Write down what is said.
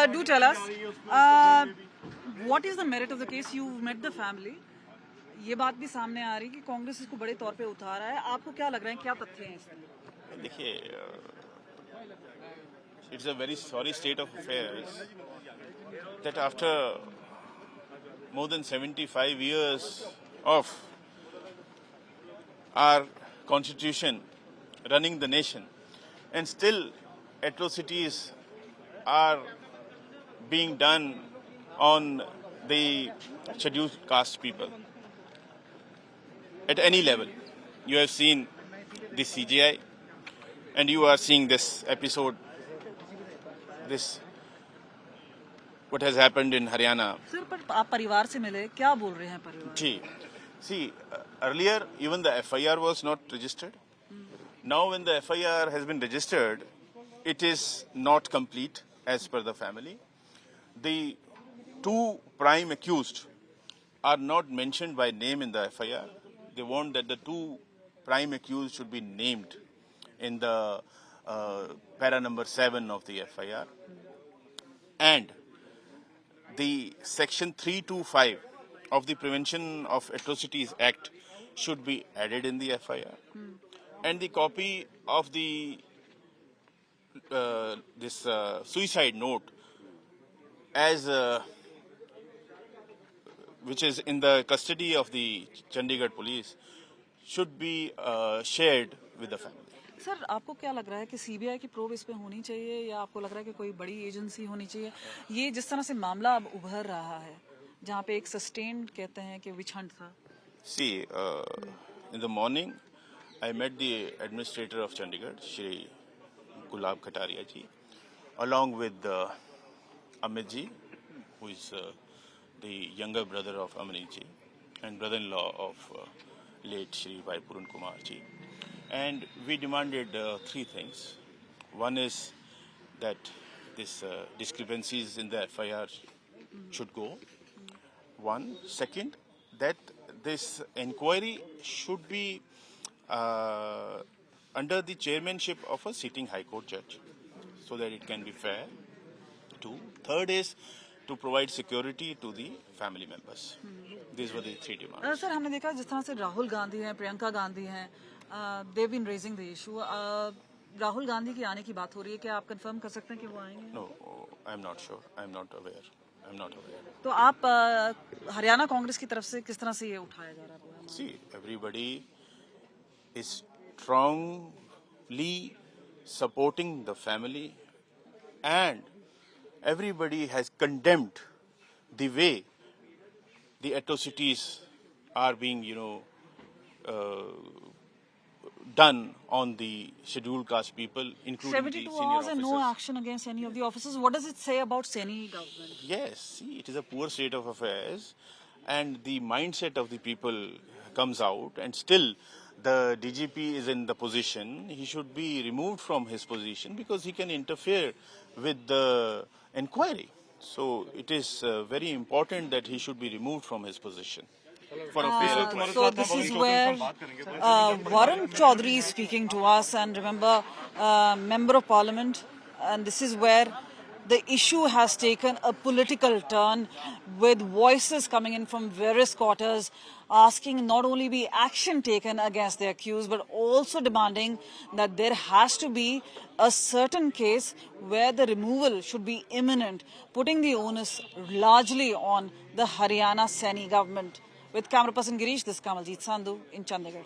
do tell us, uh, what is the merit of the case? You met the family. ये बात भी सामने आ रही है कि कांग्रेस इसको बड़े तौर पे उठा रहा है. आपको क्या लग रहा है, क्या तथ्य हैं इसमें? देखिए, it's a very sorry state of affairs that after more than 75 years of our constitution running the nation, and still atrocities are being done on the scheduled caste people at any level. You have seen the CGI, and you are seeing this episode, what has happened in Haryana. Sir, पर आप परिवार से मिले, क्या बोल रहे हैं परिवार? जी, see, earlier even the FIR was not registered. Now when the FIR has been registered, it is not complete as per the family. The two prime accused are not mentioned by name in the FIR. They want that the two prime accused should be named in the para number 7 of the FIR. And the section 325 of the Prevention of Atrocities Act should be added in the FIR. And the copy of the suicide note as which is in the custody of the Chandigarh police should be shared with the family. Sir, आपको क्या लग रहा है कि CBI की probe इस पे होनी चाहिए या आपको लग रहा है कि कोई बड़ी एजेंसी होनी चाहिए? ये जिस तरह से मामला अब उभर रहा है, जहाँ पे एक सस्टेन्ड कहते हैं कि विच हंट था. See, in the morning, I met the administrator of Chandigarh, Shri Gulab Kataria ji, along with Amit ji, who is the younger brother of Amani ji and brother-in-law of late Shri Vaipurun Kumar ji. And we demanded three things. One is that this discrepancies in the FIR should go. One. Second, that this inquiry should be under the chairmanship of a sitting High Court judge so that it can be fair. Two. Third is to provide security to the family members. These were the three demands. Sir, हमने देखा जिस तरह से राहुल गांधी हैं, प्रियंका गांधी हैं, they've been raising the issue. Rahul Gandhi की आने की बात हो रही है, क्या आप कंफर्म कर सकते हैं कि वो आएंगे? No, I'm not sure. I'm not aware. तो आप हरियाणा कांग्रेस की तरफ से किस तरह से ये उठाया जा रहा है? See, everybody is strongly supporting the family, and everybody has condemned the way the atrocities are being, done on the scheduled caste people, including the senior 72 hours officers. and no action against any of the officers. What does it say about Saini government? Yes, see, it is a poor state of affairs, and the mindset of the people comes out, and still the DGP is in the position. He should be removed from his position because he can interfere with the inquiry. So it is very important that he should be removed from his position. So this is where Varun Chaudhary is speaking to us, and remember, Member of Parliament, and this is where the issue has taken a political turn with voices coming in from various quarters asking not only be action taken against the accused but also demanding that there has to be a certain case where the removal should be imminent, putting the onus largely on the Haryana Saini government. With camera person Girish, this is Kamaljeet Sandhu in Chandigarh.